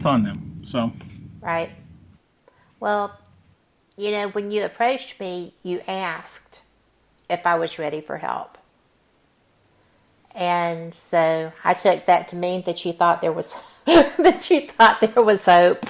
it's on them. So. Right. Well, when you approached me, you asked if I was ready for help. And so I took that to mean that you thought there was that you thought there was hope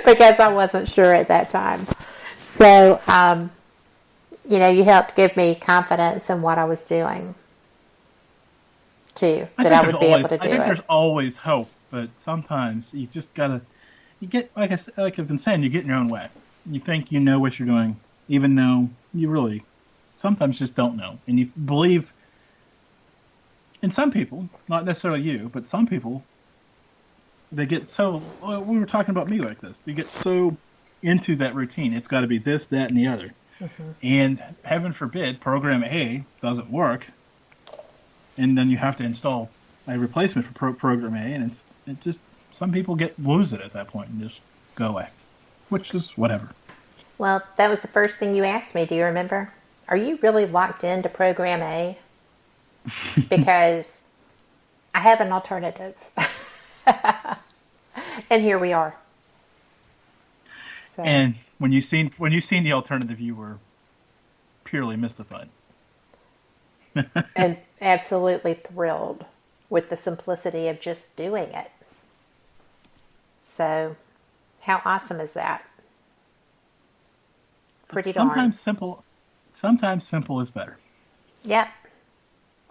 because I wasn't sure at that time. So, you helped give me confidence in what I was doing too, that I would be able to do I think it. there's always hope, but sometimes you just gotta, you get, like I've been saying, you get in your own way. You think you know what you're doing, even though you really sometimes just don't know. And you believe, and some people, not necessarily you, but some people, they get so, we were talking about me like this, you get so into that routine. It's got to be this, that, and the other. Mm-hmm. And heaven forbid, program A doesn't work, and then you have to install a replacement for program A, and it just, some people lose it at that point and just go away, which is whatever. Well, that was the first thing you asked me. Do you remember? Are you really locked into program A? Because I have an alternative. And here we are. So. And when you seen the alternative, you were purely mystified. And absolutely thrilled with the simplicity of just doing it. So, how awesome is that? Pretty darn. Sometimes simple is better. Yep.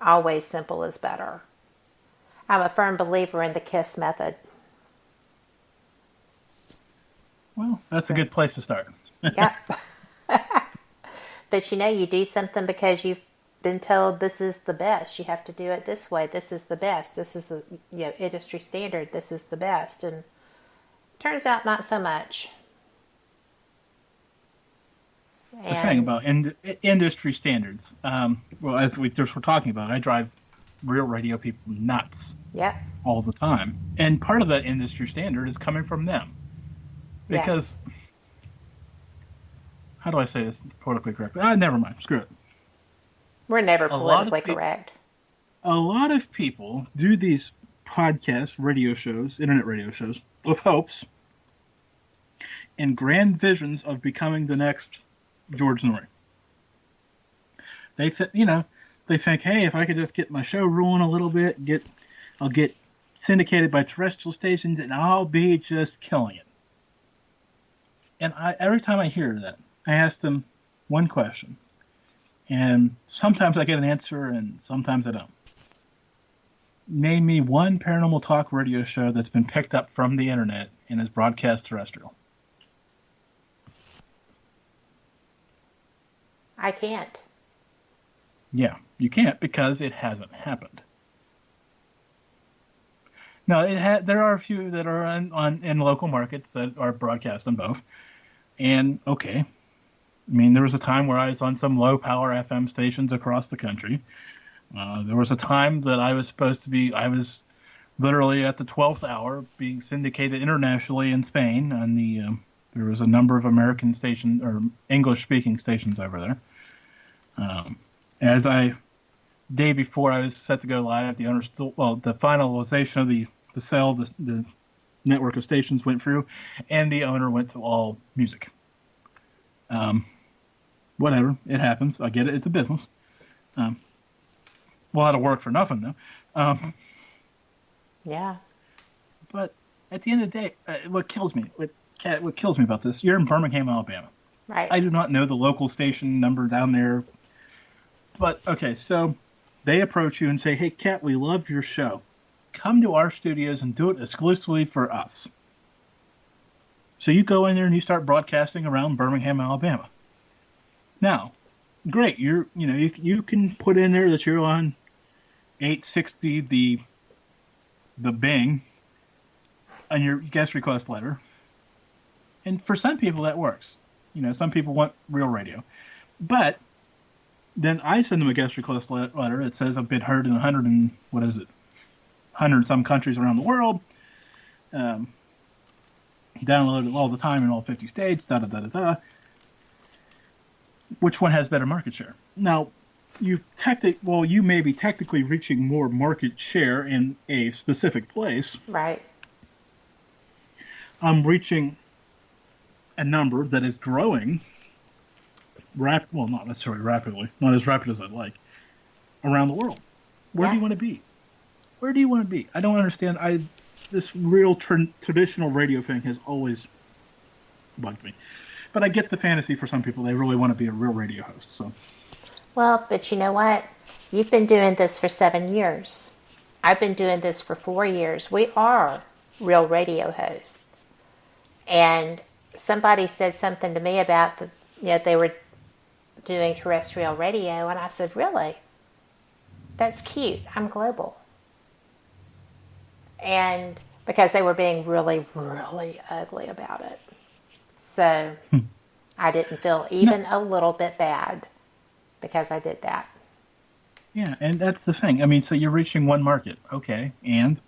Always simple is better. I'm a firm believer in the KISS method. Well, that's a good place to start. Yep. But you do something because you've been told this is the best. You have to do it this way. This is the best. This is the industry standard. This is the best. And turns out not so much. The thing about industry standards, well, as we just were talking about, I drive real radio people nuts. Yep. All the time. And part of that industry standard is coming from them. Because, yes. How do I say this politically correctly? Never mind. Screw it. We're never politically correct. A lot of people do these podcast radio shows, internet radio shows, with hopes and grand visions of becoming the next George Noory. They think, hey, if I could just get my show rolling a little bit, I'll get syndicated by terrestrial stations, and I'll be just killing it. And every time I hear that, I ask them one question. And sometimes I get an answer, and sometimes I don't. Name me one paranormal talk radio show that's been picked up from the internet and is broadcast terrestrial. I can't. Yeah, you can't because it hasn't happened. No, there are a few that are in local markets that are broadcast on both. And, okay, I mean, there was a time where I was on some low-power FM stations across the country. There was a time that I was literally at the 12th hour being syndicated internationally in Spain. And there was a number of American stations, or English-speaking stations over there. Day before I was set to go live, the finalization of the sale, the network of stations went through, and the owner went to all music. Whatever, it happens. I get it. It's a business. A lot of work for nothing, though. Yeah. But at the end of the day, what kills me about this, you're in Birmingham, Alabama. Right. I do not know the local station number down there. But, okay, so they approach you and say, hey, Kat, we love your show. Come to our studios and do it exclusively for us. So you go in there and you start broadcasting around Birmingham, Alabama. Now, great, you can put in there that you're on 860 the Bing on your guest request letter. And for some people that works. Some people want real radio. But then I send them a guest request letter that says I've been heard in 100 some countries around the world. Downloaded all the time in all 50 states, da-da-da-da-da. Which one has better market share? Now, you may be technically reaching more market share in a specific place. Right. I'm reaching a number that is growing, well, not necessarily rapidly, not as rapid as I'd like, around the world. Where do you want to be? Where do you want to be? I don't understand. This real traditional radio thing has always bugged me. But I get the fantasy for some people. They really want to be a real radio host. So. Well, but you know what? You've been doing this for 7 years. I've been doing this for 4 years. We are real radio hosts. And somebody said something to me about they were doing terrestrial radio, and I said, really? That's cute. I'm global. And because they were being really, really ugly about it. So I didn't feel even a little bit bad because I did that. Yeah, and that's the thing. I mean, so you're reaching one market. Okay, and?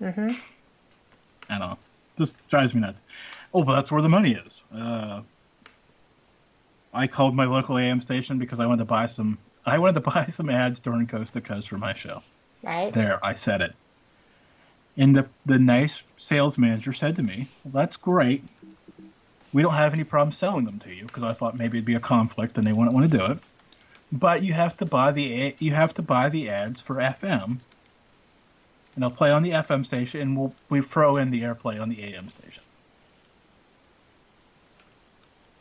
Mm-hmm. I don't know. Just drives me nuts. Oh, but that's where the money is. I called my local AM station because I wanted to buy some ads during Coast to Coast for my show. Right. There, I said it. And the nice sales manager said to me, well, that's great. We don't have any problem selling them to you, because I thought maybe it'd be a conflict and they wouldn't want to do it. But you have to buy the ads for FM, and they'll play on the FM station, and we throw in the airplay on the AM station.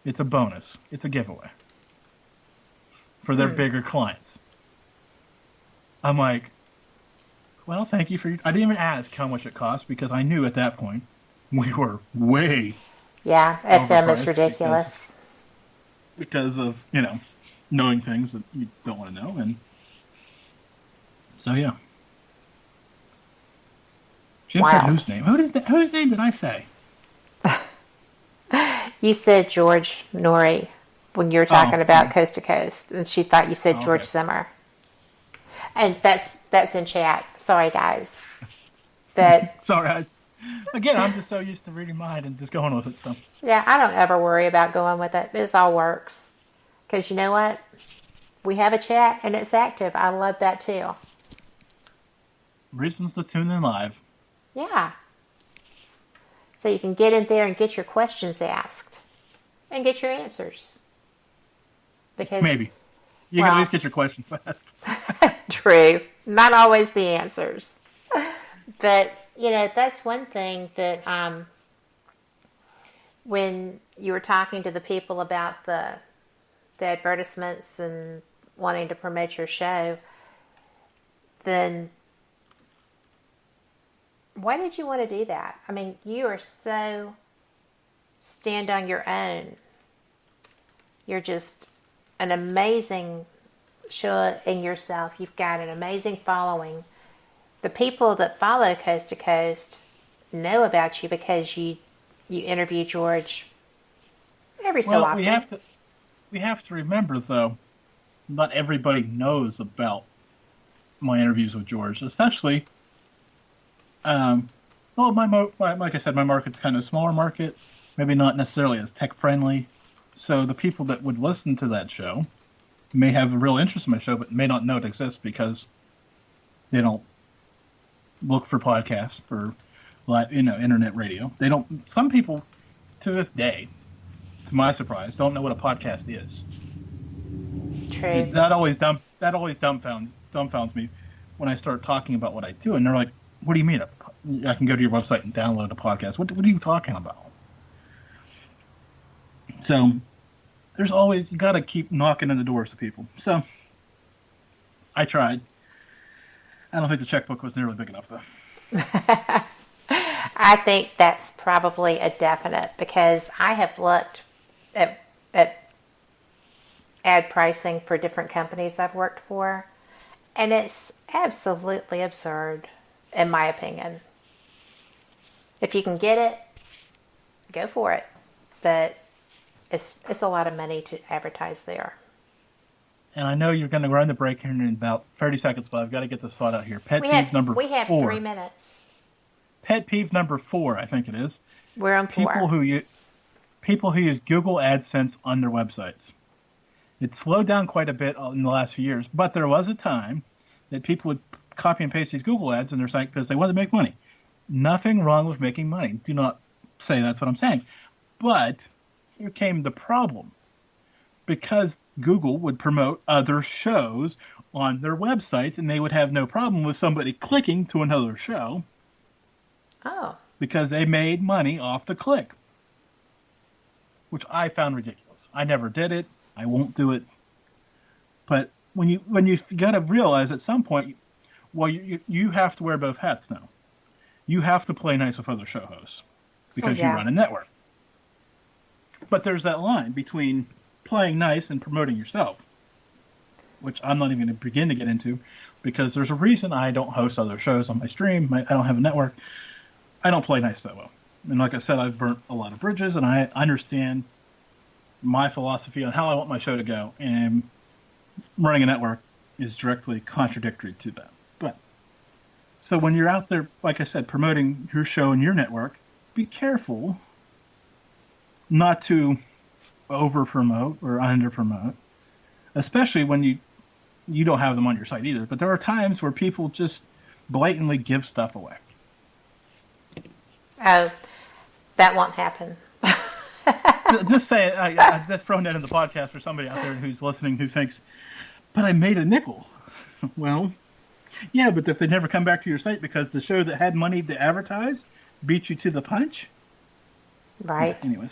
It's a bonus. It's a giveaway for their bigger clients. I'm like, well, thank you for I didn't even ask how much it cost because I knew at that point we were way FM is ridiculous. Because of, knowing things that you don't want to know. And so, yeah. Jim said whose name? Whose name did I say? You said George Norrie when you were talking about Coast to Coast, and she thought you said George Zimmer. And that's in chat. Sorry, guys. Sorry. Again, I'm just so used to reading mine and just going with it. So. Yeah, I don't ever worry about going with it. This all works. Because you know what? We have a chat, and it's active. I love that, too. Reasons to tune in live. Yeah. So you can get in there and get your questions asked. And get your answers. Because maybe. You can at least get your questions asked. True. Not always the answers. But, that's one thing that when you were talking to the people about the advertisements and wanting to promote your show, then why did you want to do that? I mean, you are so stand on your own. You're just an amazing show in yourself. You've got an amazing following. The people that follow Coast to Coast know about you because you interview George every so often. We have to remember, though, not everybody knows about my interviews with George, especially, like I said, my market's kind of a smaller market, maybe not necessarily as tech-friendly, so the people that would listen to that show may have a real interest in my show, but may not know it exists because they don't look for podcasts for internet radio. They don't. Some people, to this day, to my surprise, don't know what a podcast is. True. That always dumbfounds me when I start talking about what I do, and they're like, "What do you mean? I can go to your website and download a podcast? What are you talking about?" So there's always, you got to keep knocking on the doors to people. So I tried. I don't think the checkbook was nearly big enough, though. I think that's probably a definite, because I have looked at ad pricing for different companies I've worked for, and it's absolutely absurd, in my opinion. If you can get it, go for it. But it's a lot of money to advertise there. And I know you're going to run the break here in about 30 seconds, but I've got to get this thought out here. We have 3 minutes. Pet peeve number 4, I think it is. We're on 4. People who use Google AdSense on their websites. It's slowed down quite a bit in the last few years, but there was a time that people would copy and paste these Google ads in their site because they wanted to make money. Nothing wrong with making money. Do not say that's what I'm saying. But here came the problem. Because Google would promote other shows on their websites, and they would have no problem with somebody clicking to another show. Oh. Because they made money off the click, which I found ridiculous. I never did it. I won't do it. But when you got to realize at some point, well, you have to wear both hats now. You have to play nice with other show hosts because you run a network. But there's that line between playing nice and promoting yourself, which I'm not even going to begin to get into, because there's a reason I don't host other shows on my stream. I don't have a network. I don't play nice that well. And like I said, I've burnt a lot of bridges, and I understand my philosophy on how I want my show to go, and running a network is directly contradictory to that. But so when you're out there, like I said, promoting your show and your network, be careful not to over-promote or under-promote, especially when you don't have them on your site either. But there are times where people just blatantly give stuff away. Oh, that won't happen. Just say it. I'm just throwing that in the podcast for somebody out there who's listening who thinks, but I made a nickel. Well, yeah, but if they never come back to your site because the show that had money to advertise beat you to the punch. Right. Yeah, anyways.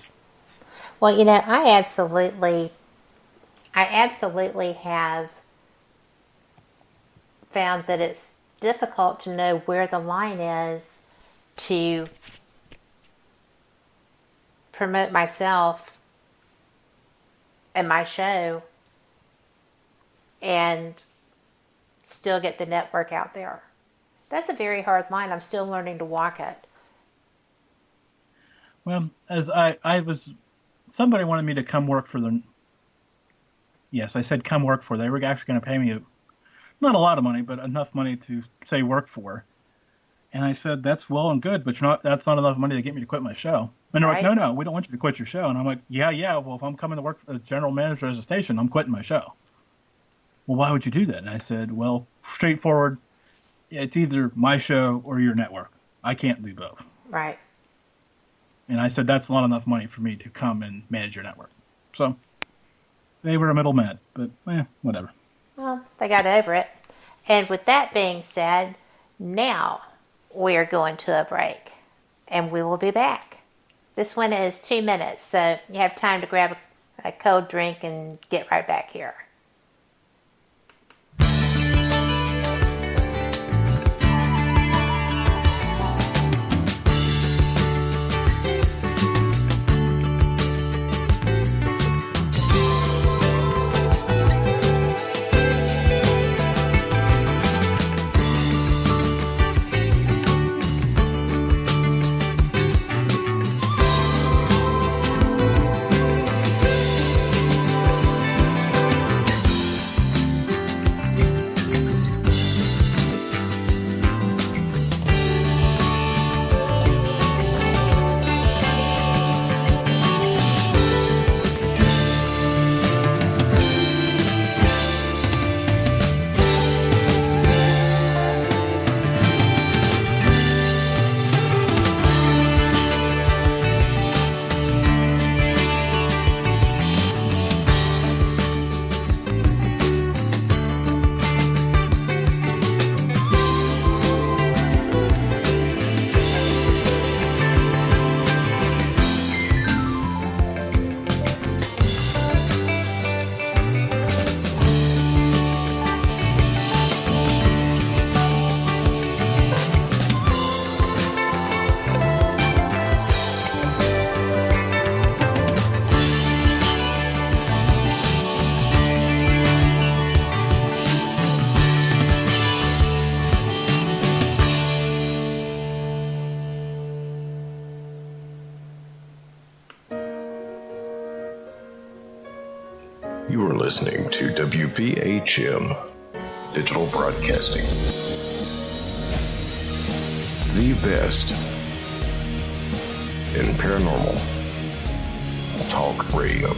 Well, I absolutely have found that it's difficult to know where the line is to promote myself and my show and still get the network out there. That's a very hard line. I'm still learning to walk it. Well, as I was, somebody wanted me to come work for them. Yes, I said come work for. They were actually going to pay me not a lot of money, but enough money to say work for. And I said, that's well and good, but that's not enough money to get me to quit my show. And they're like, no, we don't want you to quit your show. And I'm like, yeah, well, if I'm coming to work as general manager of the station, I'm quitting my show. Well, why would you do that? And I said, well, straightforward, it's either my show or your network. I can't do both. Right. And I said, that's not enough money for me to come and manage your network. So they were a middle mad, but whatever. Well, they got over it. And with that being said, now we are going to a break, and we will be back. This one is 2 minutes, so you have time to grab a cold drink and get right back here. You are listening to WPHM Digital Broadcasting. The best in paranormal talk radio.